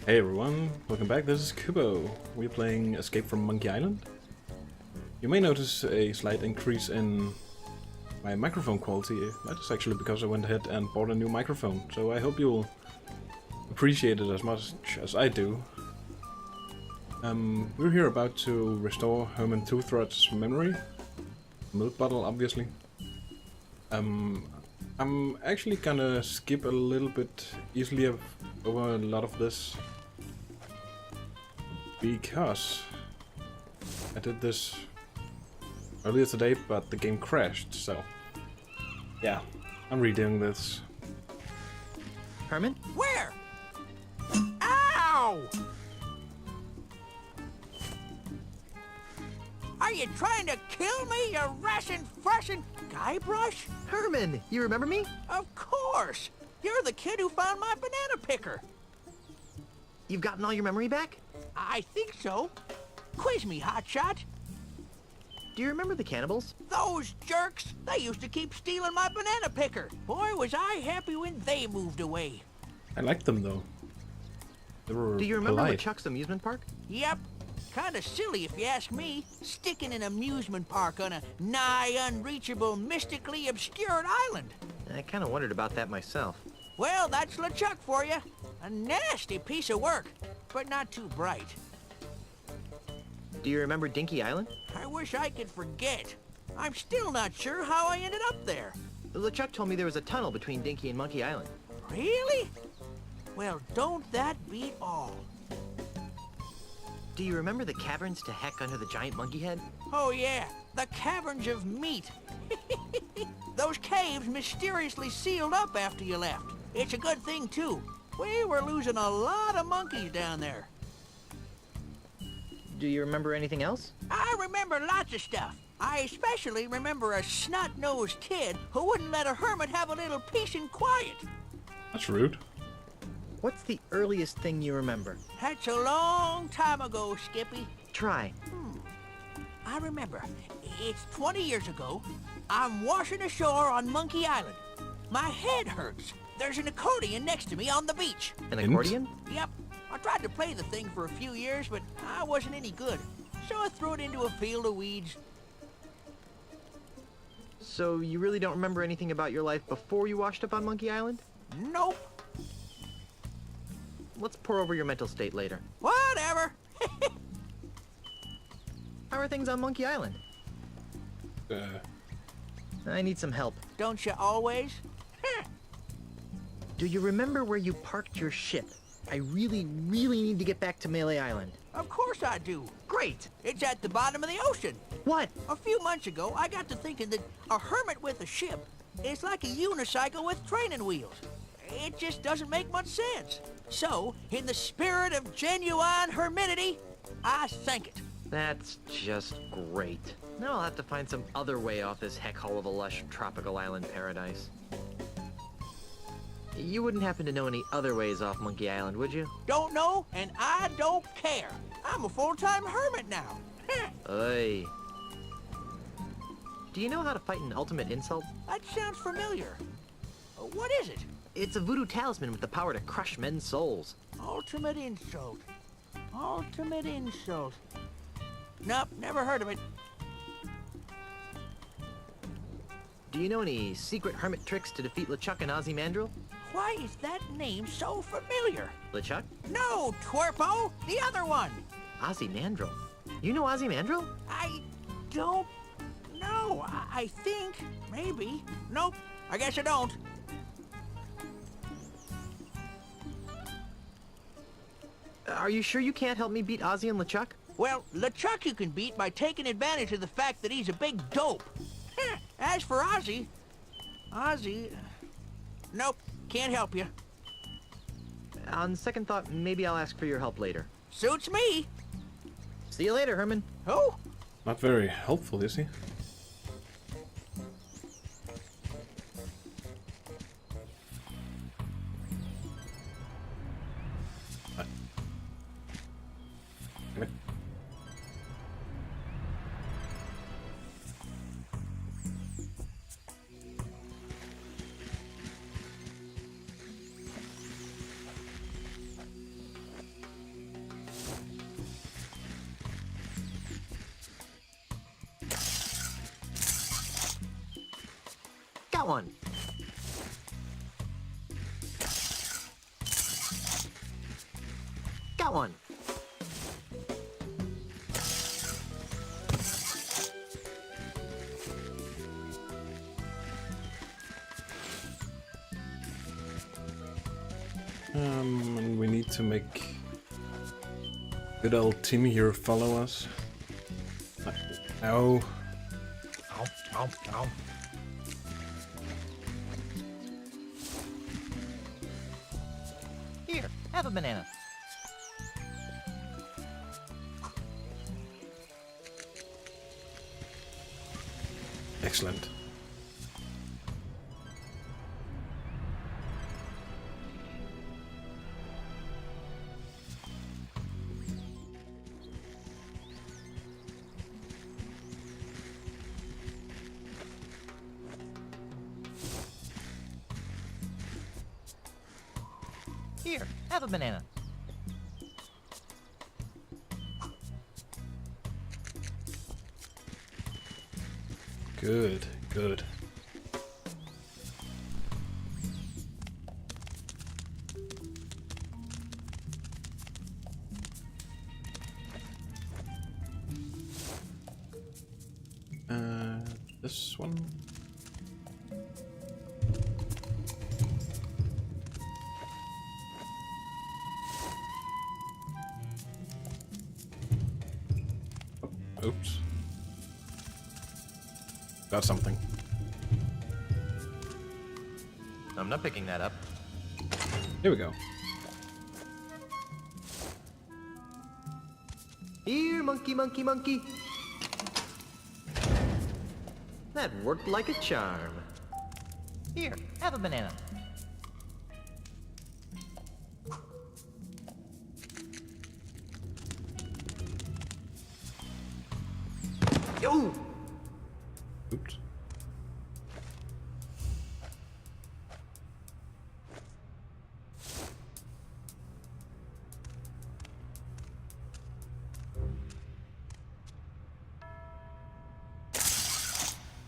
Hey everyone, welcome back. This is Kubo. We're playing Escape from Monkey Island. You may notice a slight increase in my microphone quality. That is actually because I went ahead and bought a new microphone, so I hope you'll appreciate it as much as I do. We're here about to restore Herman Toothrot's memory. Milk bottle, obviously. I'm actually gonna skip a little bit easily over a lot of this because I did this earlier today, but the game crashed, so yeah, I'm redoing this. Herman? Where? Ow! Are you trying to kill me, you rashin' freshin' Guybrush? Herman, you remember me? Of course! You're the kid who found my banana picker. You've gotten all your memory back? I think so. Quiz me, hotshot. Do you remember the cannibals? Those jerks! They used to keep stealing my banana picker. Boy, was I happy when they moved away. I liked them though. They were Do you remember polite. LeChuck's amusement park? Yep. Kinda silly if you ask me, sticking an amusement park on a nigh unreachable, mystically obscured island. I kind of wondered about that myself. Well, that's LeChuck for you. A nasty piece of work, but not too bright. Do you remember Dinky Island? I wish I could forget. I'm still not sure how I ended up there. LeChuck told me there was a tunnel between Dinky and Monkey Island. Really? Well, don't that beat all? Do you remember the caverns to heck under the giant monkey head? Oh yeah, the caverns of meat. Those caves mysteriously sealed up after you left. It's a good thing too. We were losing a lot of monkeys down there. Do you remember anything else? I remember lots of stuff. I especially remember a snot-nosed kid who wouldn't let a hermit have a little peace and quiet. That's rude. What's the earliest thing you remember? That's a long time ago, Skippy. Try. I remember. It's 20 years ago. I'm washing ashore on Monkey Island. My head hurts. There's an accordion next to me on the beach. An Hint? accordion? Yep. I tried to play the thing for a few years, but I wasn't any good. So I threw it into a field of weeds. So you really don't remember anything about your life before you washed up on Monkey Island? Nope. Let's pour over your mental state later. Whatever. How are things on Monkey Island? I need some help. Don't you always? Do you remember where you parked your ship? I really need to get back to Melee Island. Of course I do. Great! It's at the bottom of the ocean. What? A few months ago, I got to thinking that a hermit with a ship is like a unicycle with training wheels. It just doesn't make much sense. So, in the spirit of genuine hermitity, I sank it. That's just great. Now I'll have to find some other way off this heck hole of a lush tropical island paradise. You wouldn't happen to know any other ways off Monkey Island, would you? Don't know, and I don't care. I'm a full-time hermit now. Oy. Do you know how to fight an ultimate insult? That sounds familiar. What is it? It's a voodoo talisman with the power to crush men's souls. Ultimate insult. Ultimate insult. Nope, never heard of it. Do you know any secret hermit tricks to defeat LeChuck and Ozymandial? Why is that name so familiar? LeChuck? No, Twerpo, the other one. Ozymandial? You know Ozymandial? I don't know. I think, maybe. Nope, I guess I don't. Are you sure you can't help me beat Ozzy and LeChuck? Well, LeChuck you can beat by taking advantage of the fact that he's a big dope. As for Ozzy... Nope, can't help you. On second thought, maybe I'll ask for your help later. Suits me. See you later, Herman. Oh, Not very helpful, is he? Damn it. Got one. Got one. And we need to make good old Timmy here follow us. No. Ow, ow, ow. Here, have a banana. Excellent. Here, have a banana. Good, good. This one. Oh, oops. Got something. I'm not picking that up. Here we go. Here, monkey, monkey, monkey. That worked like a charm. Here, have a banana. Yo! Oops.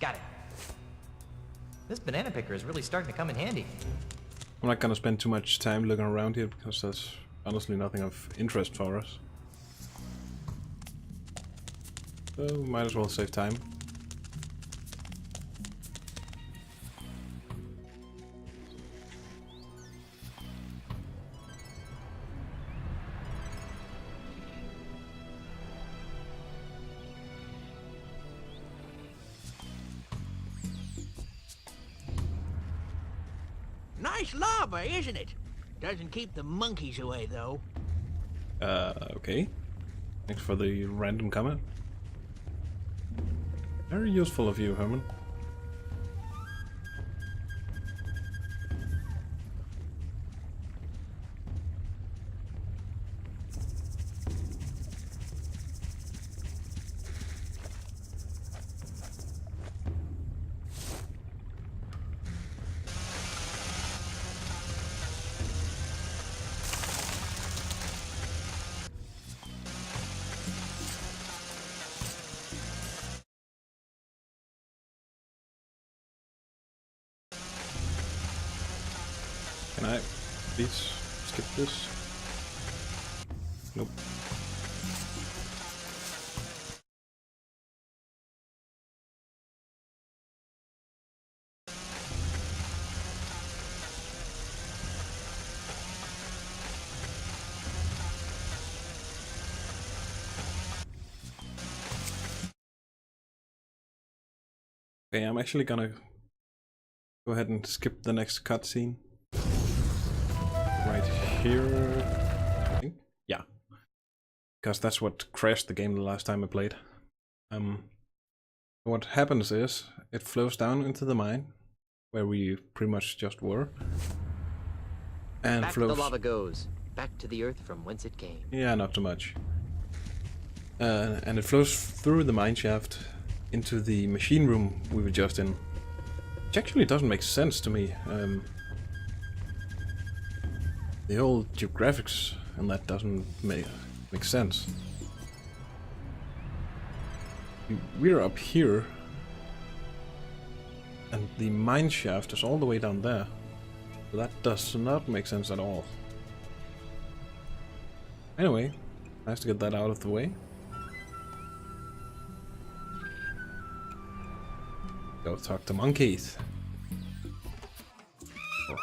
Got it. This banana picker is really starting to come in handy. I'm not gonna spend too much time looking around here because there's honestly nothing of interest for us. So might as well save time. Nice lava, isn't it? Doesn't keep the monkeys away, though. Okay. Thanks for the random comment. Very useful of you, Herman. Can I please skip this? Nope. Okay, I'm actually gonna go ahead and skip the next cutscene. Right here, I think. Yeah, because that's what crashed the game the last time I played. What happens is it flows down into the mine, where we pretty much just were, and Back flows. the lava goes, back to the earth from whence it came. Yeah, not too much. And it flows through the mine shaft into the machine room we were just in, which actually doesn't make sense to me. The whole geographics and that doesn't make sense. We're up here, And the mine shaft is all the way down there. So that does not make sense at all. Anyway, nice to get that out of the way. Go talk to monkeys. Or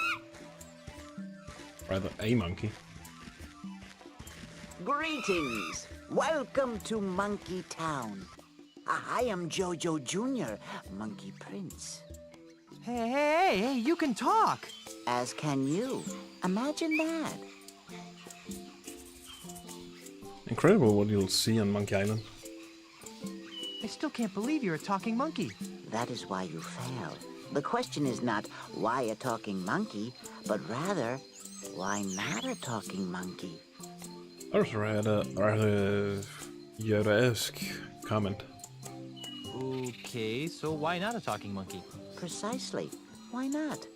rather, a monkey. Greetings! Welcome to Monkey Town. I am JoJo Jr, Monkey Prince. Hey, you can talk! As can you. Imagine that. Incredible what you'll see on Monkey Island. I still can't believe you're a talking monkey. That is why you failed. The question is not why a talking monkey, but rather, why not a talking monkey? That was rather Yoda-esque comment. Okay, so why not a talking monkey? Precisely. Why not?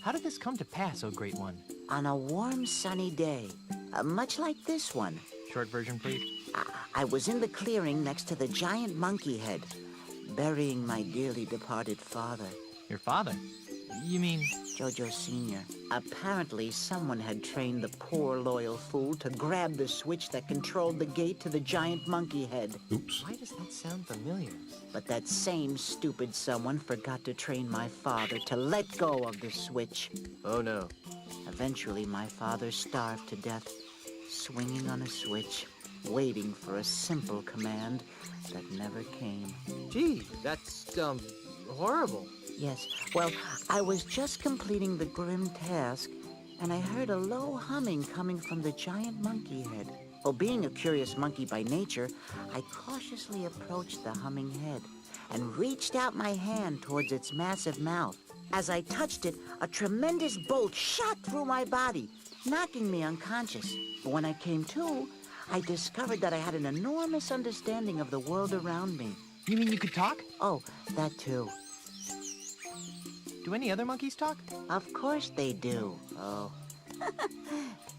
How did this come to pass, oh great one? On a warm, sunny day, much like this one, Short version, please. I was in the clearing next to the giant monkey head, burying my dearly departed father, Your father? You mean... JoJo Sr. Apparently, someone had trained the poor loyal fool to grab the switch that controlled the gate to the giant monkey head. Oops. Why does that sound familiar? But that same stupid someone forgot to train my father to let go of the switch. Oh no. Eventually, my father starved to death, swinging on a switch, waiting for a simple command that never came. Gee, that's, horrible. Yes, well, I was just completing the grim task, and I heard a low humming coming from the giant monkey head. Well, being a curious monkey by nature, I cautiously approached the humming head and reached out my hand towards its massive mouth. As I touched it, a tremendous bolt shot through my body, knocking me unconscious. But when I came to, I discovered that I had an enormous understanding of the world around me. You mean you could talk? Oh, that too. Do any other monkeys talk? Of course they do. Oh.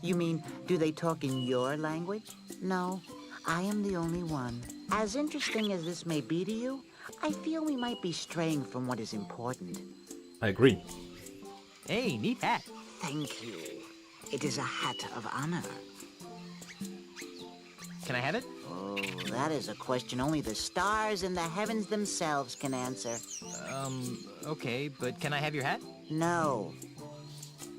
You mean, do they talk in your language? No, I am the only one. As interesting as this may be to you, I feel we might be straying from what is important. I agree. Hey, neat hat. Thank you. It is a hat of honor. Can I have it? Oh, that is a question only the stars in the heavens themselves can answer. Okay, but can I have your hat? No.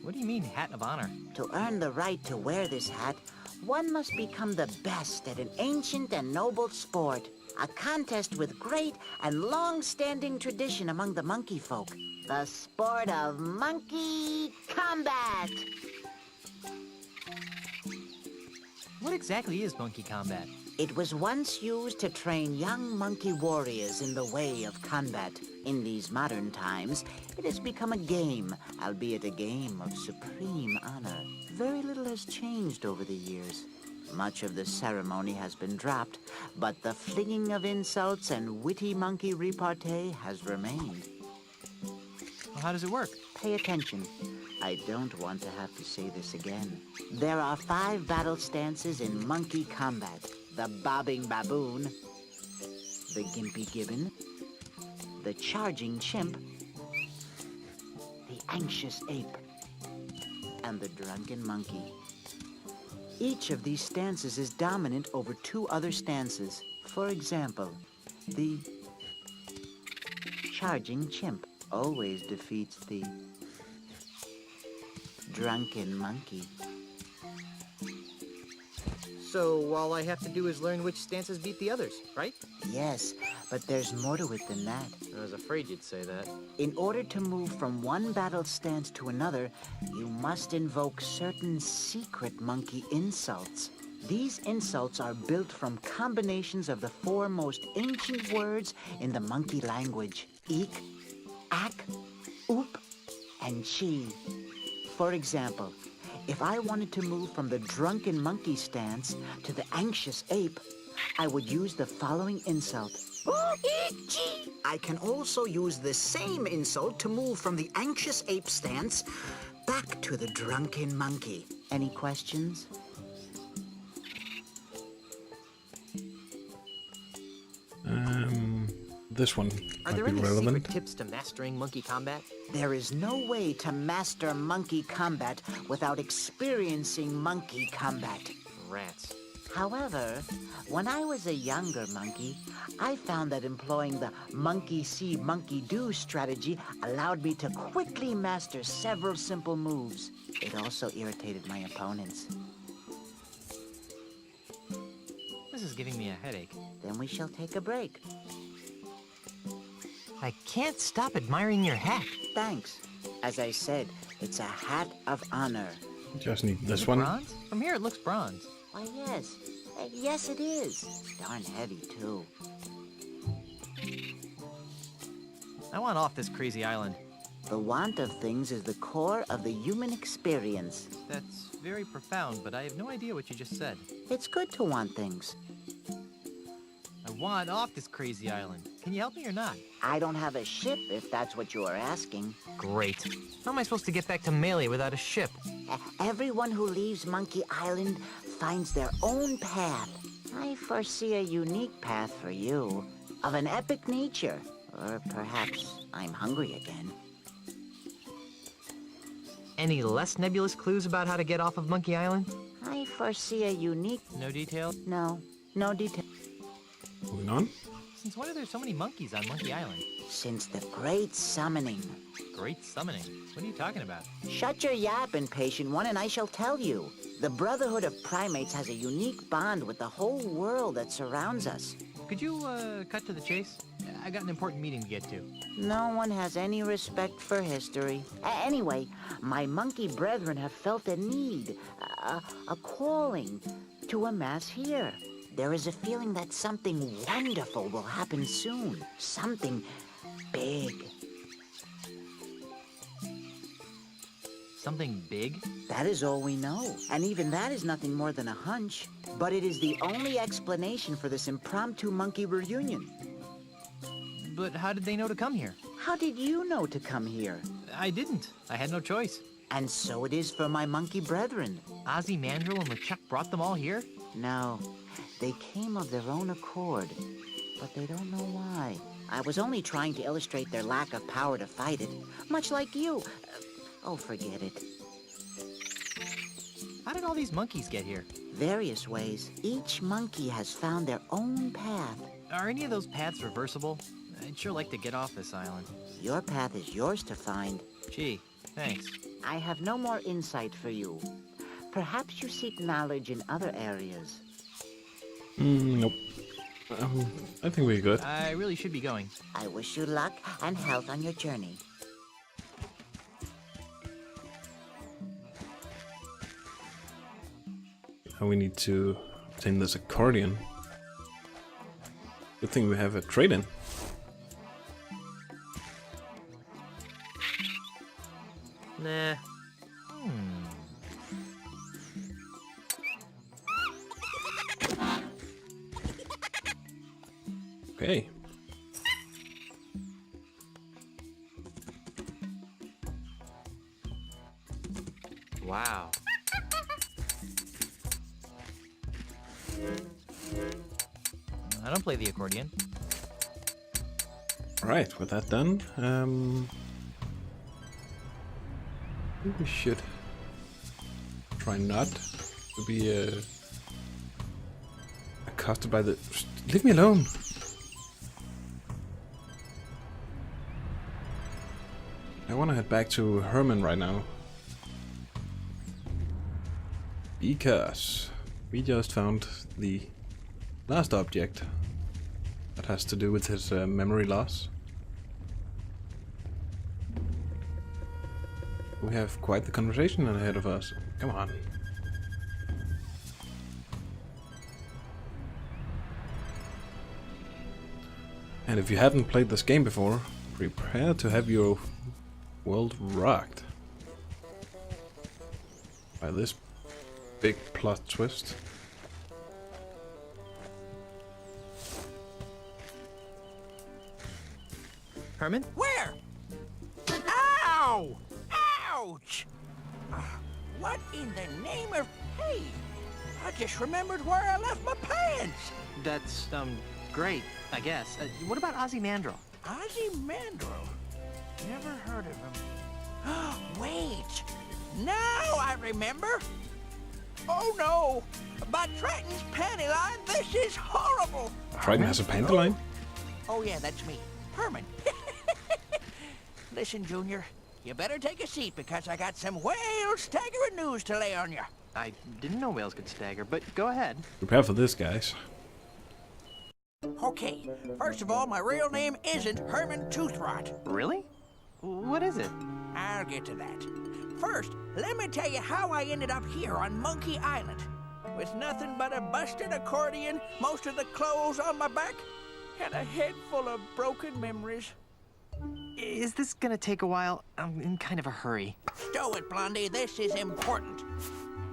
What do you mean, hat of honor? To earn the right to wear this hat, one must become the best at an ancient and noble sport. A contest with great and long-standing tradition among the monkey folk. The sport of monkey combat. What exactly is monkey combat? It was once used to train young monkey warriors in the way of combat. In these modern times, it has become a game, albeit a game of supreme honor. Very little has changed over the years. Much of the ceremony has been dropped, but the flinging of insults and witty monkey repartee has remained. Well, how does it work? Pay attention. I don't want to have to say this again. There are 5 battle stances in monkey combat. The bobbing baboon, the gimpy gibbon, the charging chimp, the anxious ape, and the drunken monkey. Each of these stances is dominant over 2 other stances. For example, the charging chimp always defeats the drunken monkey. So all I have to do is learn which stances beat the others, right? Yes, but there's more to it than that. I was afraid you'd say that. In order to move from one battle stance to another, you must invoke certain secret monkey insults. These insults are built from combinations of the 4 most ancient words in the monkey language: eek, ak, oop, and chi. For example, if I wanted to move from the drunken monkey stance to the anxious ape, I would use the following insult. I can also use the same insult to move from the anxious ape stance back to the drunken monkey. Any questions? this one Are might there be any relevant. secret tips to mastering monkey combat? There is no way to master monkey combat without experiencing monkey combat. Rats. However, when I was a younger monkey, I found that employing the monkey see, monkey do strategy allowed me to quickly master several simple moves. It also irritated my opponents. This is giving me a headache. Then we shall take a break. I can't stop admiring your hat. Thanks. As I said, it's a hat of honor. Just need this Is it one. bronze? From here it looks bronze. Why, yes. Yes, it is. Darn heavy, too. I want off this crazy island. The want of things is the core of the human experience. That's very profound, but I have no idea what you just said. It's good to want things. I want off this crazy island. Can you help me or not? I don't have a ship, if that's what you are asking. Great. How am I supposed to get back to Melee without a ship? Everyone who leaves Monkey Island finds their own path. I foresee a unique path for you, of an epic nature. Or perhaps I'm hungry again. Any less nebulous clues about how to get off of Monkey Island? I foresee a unique... No detail? No detail. Moving on. Since when are there so many monkeys on Monkey Island? Since the Great Summoning. Great summoning. What are you talking about? Shut your yap, impatient one, and I shall tell you. The Brotherhood of Primates has a unique bond with the whole world that surrounds us. Could you, cut to the chase? I got an important meeting to get to. No one has any respect for history. Anyway, my monkey brethren have felt a need, a calling, to amass here. There is a feeling that something wonderful will happen soon. Something big. Something big? That is all we know. And even that is nothing more than a hunch. But it is the only explanation for this impromptu monkey reunion. But how did they know to come here? How did you know to come here? I didn't. I had no choice. And so it is for my monkey brethren. Ozzy, Mandrill, and LeChuck brought them all here? No, they came of their own accord. But they don't know why. I was only trying to illustrate their lack of power to fight it. Much like you. Oh, forget it. How did all these monkeys get here? Various ways. Each monkey has found their own path. Are any of those paths reversible? I'd sure like to get off this island. Your path is yours to find. Gee, thanks. I have no more insight for you. Perhaps you seek knowledge in other areas. Nope. I think we're good. I really should be going. I wish you luck and health on your journey. And we need to obtain this accordion. Good thing we have a trade-in. Nah. Okay. Wow. I don't play the accordion. Alright, with that done, I think we should try not to be accosted by the... Leave me alone! I want to head back to Herman right now. Because we just found the last object that has to do with his memory loss. We have quite the conversation ahead of us. Come on. And if you haven't played this game before, prepare to have your world rocked by this big plot twist. Herman? Where? Ow! Ouch! What in the name of... Hey, I just remembered where I left my pants. That's, great, I guess. What about Ozymandias? Ozymandias? Never heard of him. Wait! Now I remember! Oh no! By Triton's panty line, this is horrible! Triton has a panty line? Oh yeah, that's me. Herman. Listen, Junior, you better take a seat because I got some whale-staggering news to lay on you. I didn't know whales could stagger, but go ahead. Prepare for this, guys. Okay, first of all, my real name isn't Herman Toothrot. Really? What is it? I'll get to that. First, let me tell you how I ended up here on Monkey Island. With nothing but a busted accordion, most of the clothes on my back, and a head full of broken memories. Is this gonna take a while? I'm in kind of a hurry. Stow it, Blondie. This is important.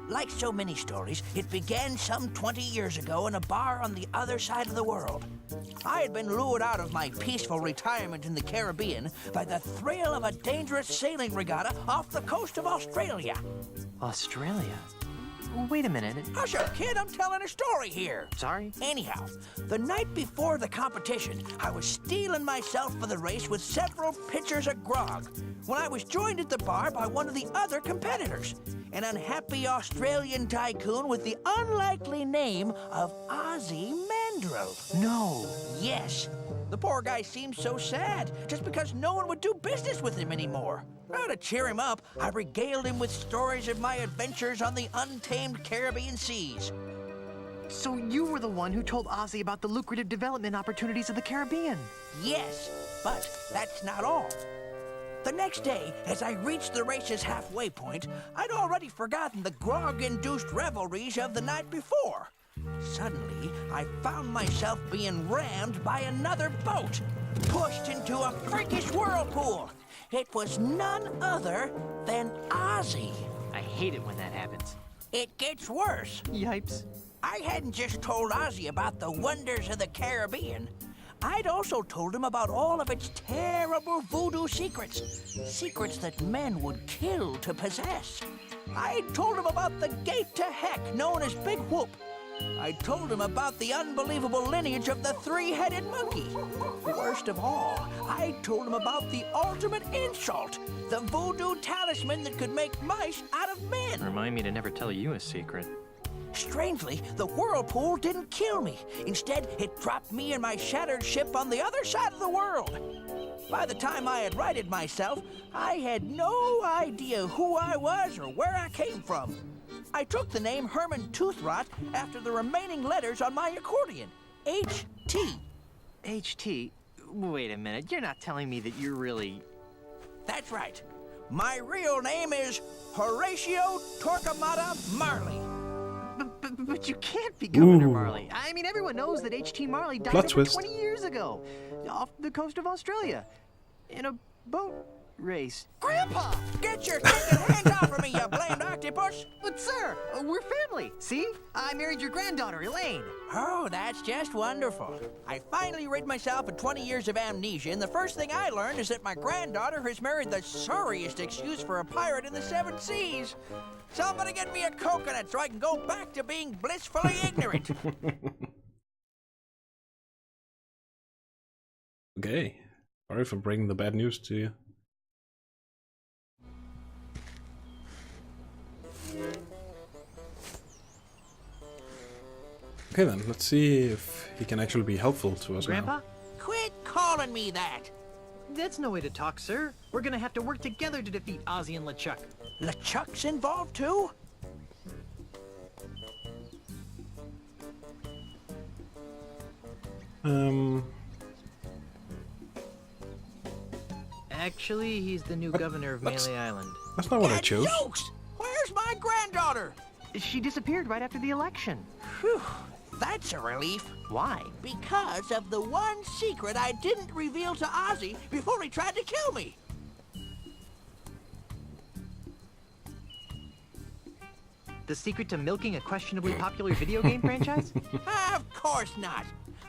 Like so many stories, it began some 20 years ago in a bar on the other side of the world. I had been lured out of my peaceful retirement in the Caribbean by the thrill of a dangerous sailing regatta off the coast of Australia. Australia? Wait a minute. Hush up, kid. I'm telling a story here. Sorry? Anyhow, the night before the competition, I was steeling myself for the race with several pitchers of grog when I was joined at the bar by one of the other competitors, an unhappy Australian tycoon with the unlikely name of Ozymandias. No. Yes. The poor guy seemed so sad just because no one would do business with him anymore. Well, to cheer him up, I regaled him with stories of my adventures on the untamed Caribbean seas. So you were the one who told Ozzy about the lucrative development opportunities of the Caribbean. Yes, but that's not all. The next day, as I reached the race's halfway point, I'd already forgotten the grog-induced revelries of the night before. Suddenly, I found myself being rammed by another boat, pushed into a freakish whirlpool. It was none other than Ozzy. I hate it when that happens. It gets worse. Yipes. I hadn't just told Ozzy about the wonders of the Caribbean. I'd also told him about all of its terrible voodoo secrets. Secrets that men would kill to possess. I'd told him about the gate to heck known as Big Whoop. I told him about the unbelievable lineage of the three-headed monkey. Worst of all, I told him about the ultimate insult, the voodoo talisman that could make mice out of men. Remind me to never tell you a secret. Strangely, the whirlpool didn't kill me. Instead, it dropped me and my shattered ship on the other side of the world. By the time I had righted myself, I had no idea who I was or where I came from. I took the name Herman Toothrot after the remaining letters on my accordion, H.T. H.T.? Wait a minute, you're not telling me that you're really... That's right. My real name is Horatio Torquemada Marley. But you can't be Governor Ooh. Marley. I mean, everyone knows that H.T. Marley died Plot over twist. 20 years ago, off the coast of Australia, in a boat race. Grandpa! Get your stinking hands off of me, you blamed octopus! But sir, we're family. See? I married your granddaughter, Elaine. Oh, that's just wonderful. I finally rid myself of 20 years of amnesia, and the first thing I learned is that my granddaughter has married the sorriest excuse for a pirate in the 7 seas. Somebody get me a coconut so I can go back to being blissfully ignorant. Okay. Sorry for bringing the bad news to you. Okay then, let's see if he can actually be helpful to us Grandpa? now. Quit calling me that. That's no way to talk, sir. We're gonna have to work together to defeat Ozzy and LeChuck. LeChuck's involved too? Actually, he's the new governor of Melee Island. That's not what I That's chose. jokes! Where's my granddaughter? She disappeared right after the election. Whew, that's a relief. Why? Because of the one secret I didn't reveal to Ozzy before he tried to kill me. The secret to milking a questionably popular video game franchise? Of course not.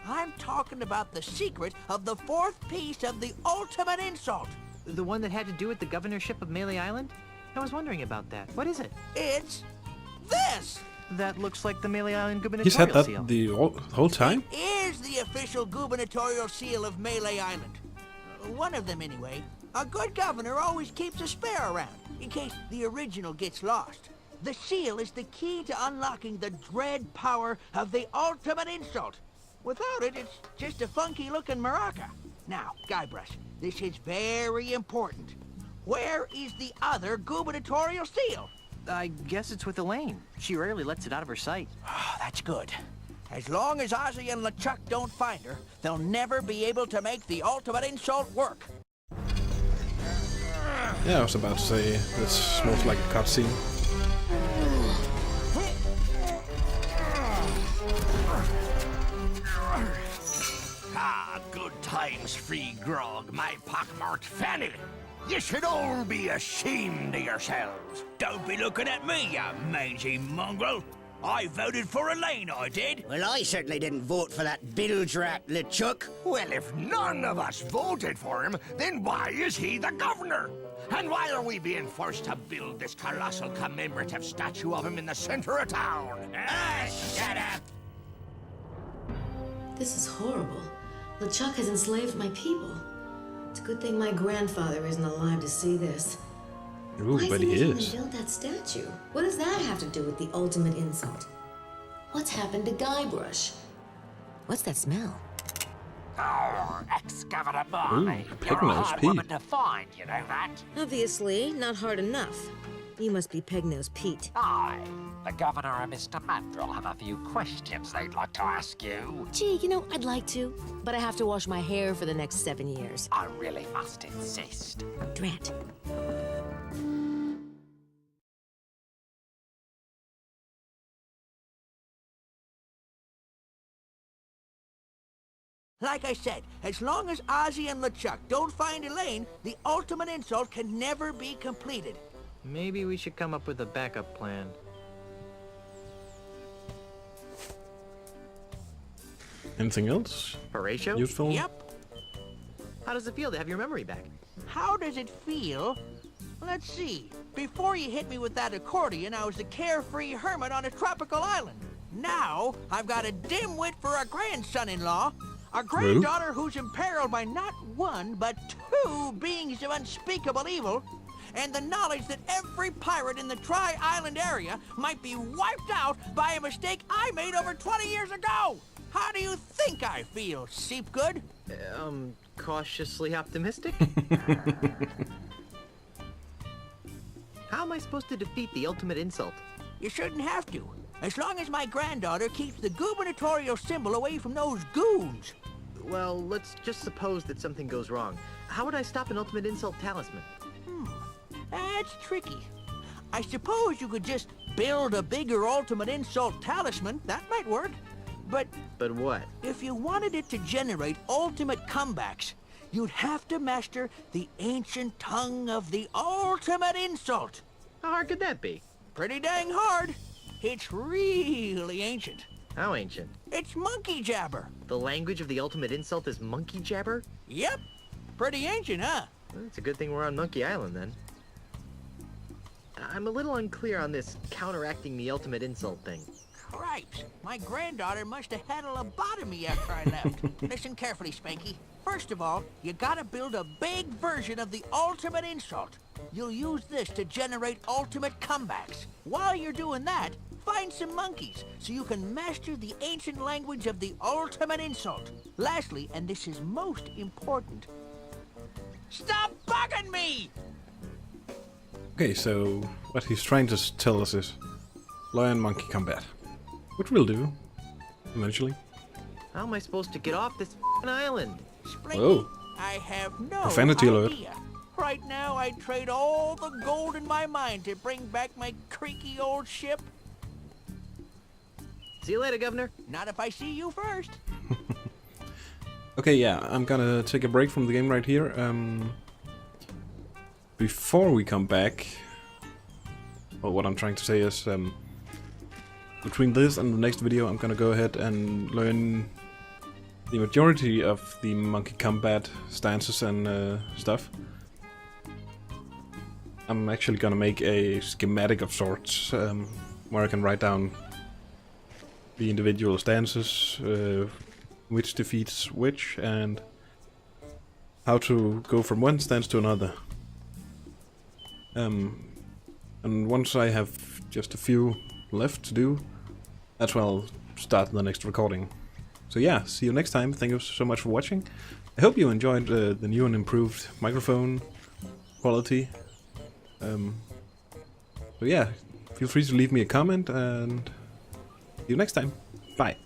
I'm talking about the secret of the 4th piece of the ultimate insult. The one that had to do with the governorship of Melee Island? I was wondering about that. What is it? It's this. Yes! That looks like the Melee Island He's had gubernatorial that seal. the whole time? Is the official gubernatorial seal of Melee Island. One of them, anyway. A good governor always keeps a spare around, in case the original gets lost. The seal is the key to unlocking the dread power of the ultimate insult. Without it, it's just a funky-looking maraca. Now, Guybrush, this is very important. Where is the other gubernatorial seal? I guess it's with Elaine. She rarely lets it out of her sight. Oh, that's good. As long as Ozzy and LeChuck don't find her, they'll never be able to make the ultimate insult work. Yeah, I was about to say, this smells like a cutscene. Ah, good times, free grog, my pockmarked fanny. You should all be ashamed of yourselves. Don't be looking at me, you mangy mongrel. I voted for Elaine, I did. Well, I certainly didn't vote for that bilge rat, LeChuck. Well, if none of us voted for him, then why is he the governor? And why are we being forced to build this colossal commemorative statue of him in the center of town? Ah, shut up! This is horrible. LeChuck has enslaved my people. It's a good thing my grandfather isn't alive to see this. Ooh, Why but isn't he he is. build that statue? What does that have to do with the ultimate insult? What's happened to Guybrush? What's that smell? Oh, ex-Governor Ooh, Barney. pig You're a nose hard Pete. woman to find, you know that? Obviously, not hard enough. You must be Peg-Nose Pete. I, the governor and Mr. Mandrill, have a few questions they'd like to ask you. Gee, you know, I'd like to, but I have to wash my hair for the next 7 years. I really must insist. Drat. Like I said, as long as Ozzy and LeChuck don't find Elaine, the ultimate insult can never be completed. Maybe we should come up with a backup plan. Anything else? Horatio? Useful? Yep. How does it feel to have your memory back? How does it feel? Let's see. Before you hit me with that accordion, I was a carefree hermit on a tropical island. Now, I've got a dimwit for a grandson-in-law, a granddaughter who's imperiled by not one, but two beings of unspeakable evil, and the knowledge that every pirate in the Tri-Island area might be wiped out by a mistake I made over 20 years ago. How do you think I feel, Seepgood? Cautiously optimistic? How am I supposed to defeat the ultimate insult? You shouldn't have to, as long as my granddaughter keeps the gubernatorial symbol away from those goons. Well, let's just suppose that something goes wrong. How would I stop an ultimate insult talisman? That's tricky. I suppose you could just build a bigger ultimate insult talisman. That might work. But But what? if you wanted it to generate ultimate comebacks, you'd have to master the ancient tongue of the ultimate insult. How hard could that be? Pretty dang hard. It's really ancient. How ancient? It's monkey jabber. The language of the ultimate insult is monkey jabber? Yep. Pretty ancient, huh? Well, it's a good thing we're on Monkey Island, then. I'm a little unclear on this counteracting the ultimate insult thing. Cripes, my granddaughter must have had a lobotomy after I left. Listen carefully, Spanky. First of all, you gotta build a big version of the ultimate insult. You'll use this to generate ultimate comebacks. While you're doing that, find some monkeys so you can master the ancient language of the ultimate insult. Lastly, and this is most important, stop bugging me! Okay, so what he's trying to tell us is lion monkey combat, which we'll do eventually. How am I supposed to get off this f***ing island? Splinky, Whoa. I have no Profanity alert. idea. Right now, I'd trade all the gold in my mind to bring back my creaky old ship. See you later, Governor. Not if I see you first. Okay, yeah, I'm gonna take a break from the game right here. Before we come back, well, what I'm trying to say is, between this and the next video, I'm gonna go ahead and learn the majority of the monkey combat stances and stuff. I'm actually gonna make a schematic of sorts where I can write down the individual stances, which defeats which, and how to go from one stance to another. And once I have just a few left to do, that's when I'll start the next recording. So yeah, see you next time. Thank you so much for watching. I hope you enjoyed the new and improved microphone quality. So yeah, feel free to leave me a comment, and see you next time. Bye.